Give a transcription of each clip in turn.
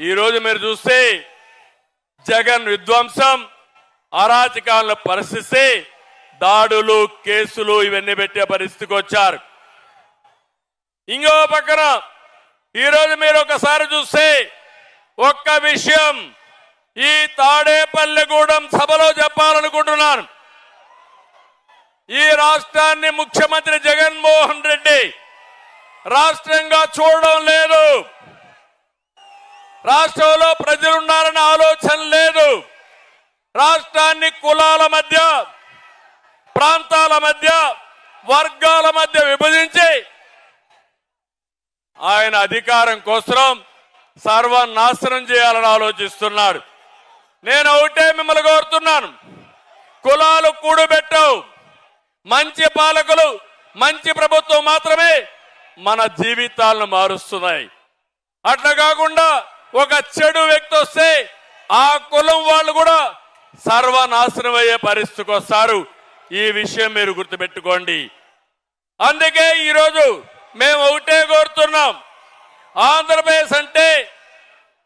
ఈరోజు మీరు చూస్తే జగన్ విధ్వంసం అరాచకాలను పరిస్థితి దాడులు కేసులు ఇవన్నీ పెట్టే పరిస్థితికి వచ్చారు. ఇంకో పక్కన ఈరోజు మీరు ఒకసారి చూస్తే ఒక్క విషయం ఈ తాడేపల్లిగూడెం సభలో చెప్పాలనుకుంటున్నాను. ఈ రాష్ట్రాన్ని ముఖ్యమంత్రి జగన్మోహన్ రెడ్డి రాష్ట్రంగా చూడడం లేదు. రాష్ట్రంలో ప్రజలున్నారన్న ఆలోచన లేదు. రాష్ట్రాన్ని కులాల మధ్య, ప్రాంతాల మధ్య, వర్గాల మధ్య విభజించి ఆయన అధికారం కోసం సర్వనాశనం చేయాలని ఆలోచిస్తున్నాడు. నేను ఒకటే మిమ్మల్ని కోరుతున్నాను, కులాలు కూడబెట్టవు. మంచి పాలకులు, మంచి ప్రభుత్వం మాత్రమే మన జీవితాలను మారుస్తున్నాయి. అట్లా కాకుండా ఒక చెడు వ్యక్తి వస్తే ఆ కులం వాళ్ళు కూడా సర్వనాశనం అయ్యే పరిస్థితికి వస్తారు. ఈ విషయం మీరు గుర్తుపెట్టుకోండి. అందుకే ఈరోజు మేము ఒకటే కోరుతున్నాం, ఆంధ్రప్రదేశ్ అంటే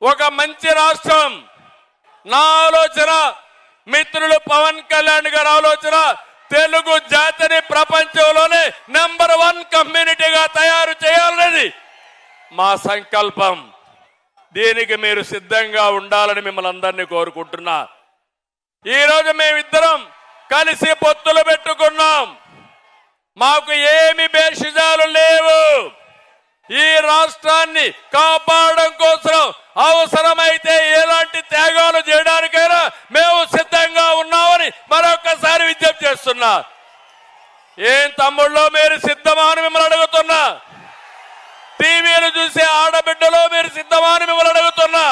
ఒక మంచి రాష్ట్రం. నా ఆలోచన, మిత్రులు పవన్ కళ్యాణ్ గారి ఆలోచన, తెలుగు జాతిని ప్రపంచంలోనే నెంబర్ 1 కమ్యూనిటీగా తయారు చేయాలనేది మా సంకల్పం. దీనికి మీరు సిద్ధంగా ఉండాలని మిమ్మల్ని అందరినీ కోరుకుంటున్నా. ఈరోజు మేమిద్దరం కలిసి పొత్తులు పెట్టుకున్నాం. మాకు ఏమి భేషజాలు లేవు. ఈ రాష్ట్రాన్ని కాపాడడం కోసం అవసరమైతే ఎలాంటి త్యాగాలు చేయడానికైనా మేము సిద్ధంగా ఉన్నామని మరొకసారి విజ్ఞప్తి చేస్తున్నా. ఏం తమ్ముళ్ళో మీరు సిద్ధమా అని మిమ్మల్ని అడుగుతున్నా. టీవీలు చూసే ఆడబిడ్డలో మీరు సిద్ధమా అని మిమ్మల్ని అడుగుతున్నా.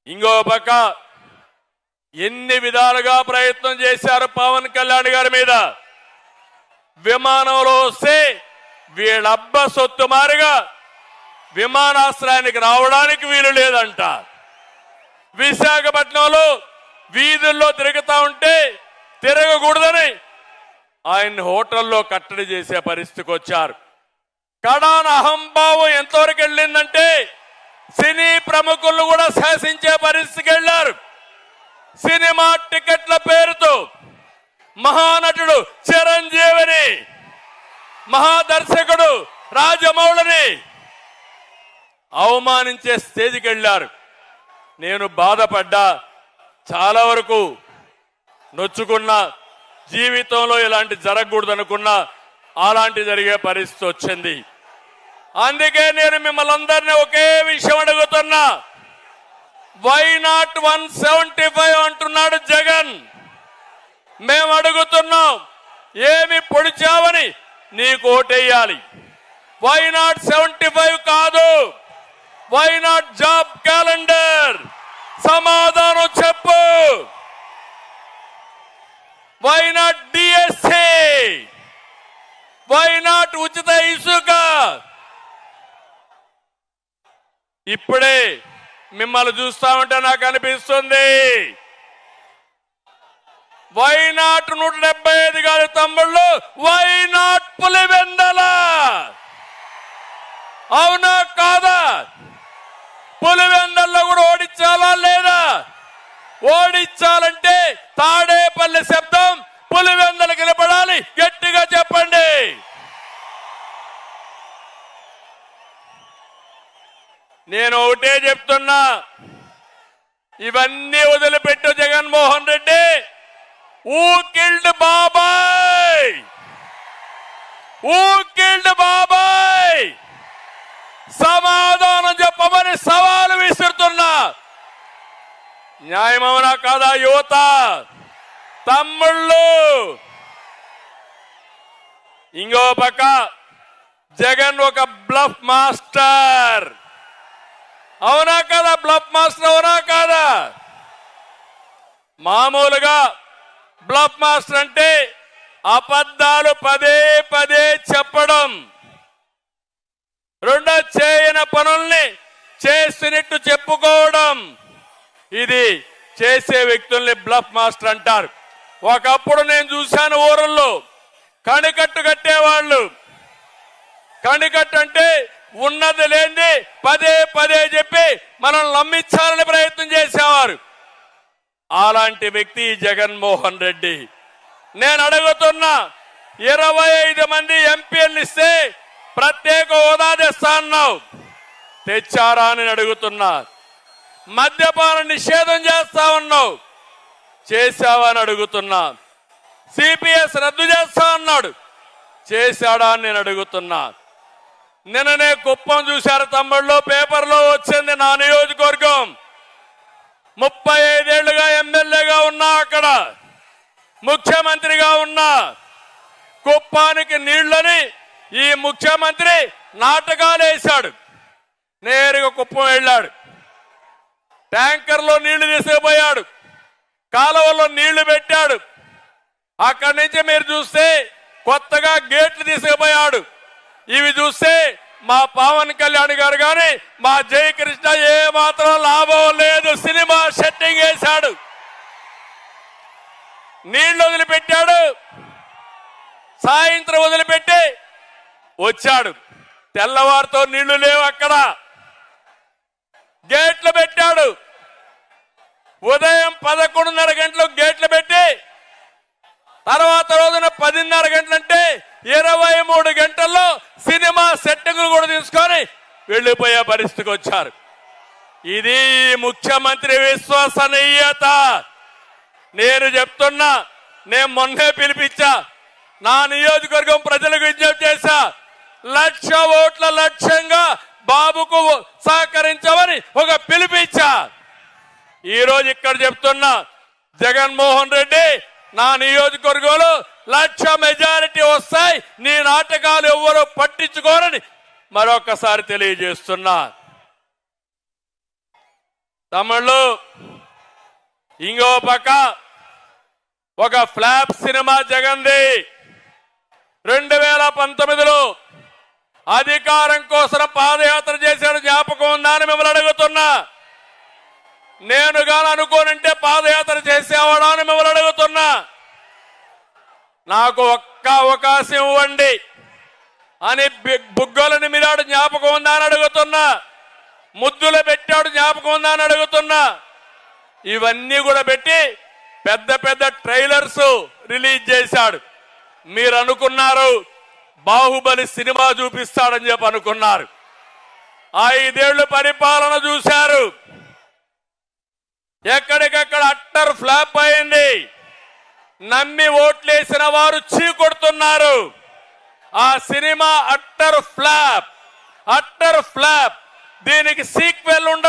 ఇంకో పక్క ఎన్ని విధాలుగా ప్రయత్నం చేశారు పవన్ కళ్యాణ్ గారి మీద. విమానంలో వస్తే వీళ్ళబ్బ సొత్తు మారిగా విమానాశ్రయానికి రావడానికి వీలు లేదంట. విశాఖపట్నంలో వీధుల్లో తిరుగుతా ఉంటే తిరగకూడదని ఆయన్ని హోటల్లో కట్టడి చేసే పరిస్థితికి వచ్చారు. కడాన అహంభావం ఎంతవరకు వెళ్ళిందంటే సినీ ప్రముఖులు కూడా శాసించే పరిస్థితికి వెళ్లారు. సినిమా టికెట్ల పేరుతో మహానటుడు చిరంజీవిని, మహాదర్శకుడు రాజమౌళిని అవమానించే స్టేజ్కి వెళ్లారు. నేను బాధపడ్డా, చాలా వరకు నొచ్చుకున్నా. జీవితంలో ఇలాంటి జరగకూడదనుకున్నా అలాంటి జరిగే పరిస్థితి వచ్చింది. అందుకే నేను మిమ్మల్ని అందరినీ ఒకే విషయం అడుగుతున్నా. వై నాట్ 175 అంటున్నాడు జగన్. మేము అడుగుతున్నాం, ఏమి పొడిచావని నీకు ఓటేయాలి. వై నాట్ 75 కాదు, వై నాట్ జాబ్ క్యాలెండర్? సమాధానం చెప్పు. Why not DSC? Why not ఉచిత ఇసుక? ఇప్పుడే మిమ్మల్ని చూస్తా ఉంటే నాకు అనిపిస్తుంది, వై నాట్ 175 కాదు తమ్ముళ్ళు, వై నాట్ పులివెందల? అవునా కాదా? పులివెందల్లో కూడా ఓడించాలా లేదా? ఓడించాలంటే తాడేపల్లి శబ్దం పులివెందలకు నిలబడాలి. గట్టిగా చెప్పండి. నేను ఒకటే చెప్తున్నా, ఇవన్నీ వదిలిపెట్టు జగన్మోహన్ రెడ్డి. ఊ కిల్డ్ బాబాయ్? ఊ కిల్డ్ బాబాయ్? సమాధానం చెప్పమని సవాలు విసురుతున్నా. న్యాయమవునా కాదా యువత, తమ్ముళ్ళు? ఇంకో పక్క జగన్ ఒక బ్లఫ్ మాస్టర్. అవునా కదా? బ్లఫ్ మాస్టర్ అవునా కాదా? మామూలుగా బ్లఫ్ మాస్టర్ అంటే అబద్ధాలు పదే పదే చెప్పడం, రెండో చేయని పనుల్ని చేసినట్టు చెప్పుకోవడం. ఇది చేసే వ్యక్తుల్ని బ్లఫ్ మాస్టర్ అంటారు. ఒకప్పుడు నేను చూశాను ఊరల్లో కణికట్టు కట్టేవాళ్ళు. కణికట్టు అంటే ఉన్నది లేనిది పదే పదే చెప్పి మనం నమ్మించాలని ప్రయత్నం చేసేవారు. అలాంటి వ్యక్తి జగన్మోహన్ రెడ్డి. నేను అడుగుతున్నా, 25 మంది ఎంపీలు ఇస్తే ప్రత్యేక హోదా తెస్తా అన్నావు, తెచ్చారా అని అడుగుతున్నా. మద్యపాన నిషేధం చేస్తా ఉన్నావు, చేశావా అని అడుగుతున్నా. సిపిఎస్ రద్దు చేస్తా అన్నాడు, చేశాడా అని నేను అడుగుతున్నా. నిన్ననే కుప్పం చూశారు తమ్ముళ్ళు, పేపర్లో వచ్చింది. నా నియోజకవర్గం 35 ఏళ్లుగా ఎమ్మెల్యేగా ఉన్నా, అక్కడ ముఖ్యమంత్రిగా ఉన్నా. కుప్పానికి నీళ్లని ఈ ముఖ్యమంత్రి నాటకాలు వేశాడు. నేరుగా కుప్పం వెళ్ళాడు, ట్యాంకర్లో నీళ్లు తీసుకుపోయాడు, కాలువలో నీళ్లు పెట్టాడు. అక్కడి నుంచి మీరు చూస్తే కొత్తగా గేట్లు తీసుకుపోయాడు. ఇవి చూస్తే మా పవన్ కళ్యాణ్ గారు కానీ మా జయకృష్ణ ఏ మాత్రం లాభం లేదు. సినిమా సెట్టింగ్ వేశాడు, నీళ్లు వదిలిపెట్టాడు, సాయంత్రం వదిలిపెట్టి వచ్చాడు. తెల్లవారితో నీళ్లు లేవు, అక్కడ గేట్లు పెట్టాడు. ఉదయం 11:30 గంటలకు గేట్లు పెట్టి తర్వాత రోజున 10:30 గంటలంటే 23 గంటల్లో సినిమా సెట్టింగ్లు కూడా తీసుకొని వెళ్లిపోయే పరిస్థితికి వచ్చారు. ఇది ముఖ్యమంత్రి విశ్వసనీయత. నేను చెప్తున్నా, నేను మొన్నే పిలిపించా, నా నియోజకవర్గం ప్రజలకు విజ్ఞప్తి చేశా, 1,00,000 ఓట్ల లక్ష్యంగా బాబుకు సహకరించమని ఒక పిలిపించా. ఈ రోజు ఇక్కడ చెప్తున్నా, జగన్మోహన్ రెడ్డి నా నియోజకవర్గంలో 1,00,000 మెజారిటీ వస్తాయి, నీ నాటకాలు ఎవ్వరూ పట్టించుకోరని మరొకసారి తెలియజేస్తున్నా. తమిళు ఇంకో పక్క ఒక ఫ్లాప్ సినిమా జగన్ది. 2019లో అధికారం కోసం పాదయాత్ర చేశాడు, జ్ఞాపకం ఉందా అని మిమ్మల్ని అడుగుతున్నా. నేను గాని అనుకోనంటే పాదయాత్ర చేసేవాడా అని మిమ్మల్ని అడుగుతున్నా. నాకు ఒక్క అవకాశం ఇవ్వండి అని బుగ్గలని మీరాడు, జ్ఞాపకం ఉందా అని అడుగుతున్నా. ముద్దులు పెట్టాడు, జ్ఞాపకం ఉందా అని అడుగుతున్నా. ఇవన్నీ కూడా పెట్టి పెద్ద పెద్ద ట్రైలర్స్ రిలీజ్ చేశాడు. మీరు అనుకున్నారు బాహుబలి సినిమా చూపిస్తాడని చెప్పి అనుకున్నారు. 5 ఏళ్లు పరిపాలన చూశారు, ఎక్కడికక్కడ అట్టర్ ఫ్లాప్ అయింది. నమ్మి ఓట్లేసిన వారు చీకొడుతున్నారు. ఆ సినిమా అట్టర్ ఫ్లాప్. దీనికి సీక్వెల్ ఉండాలి.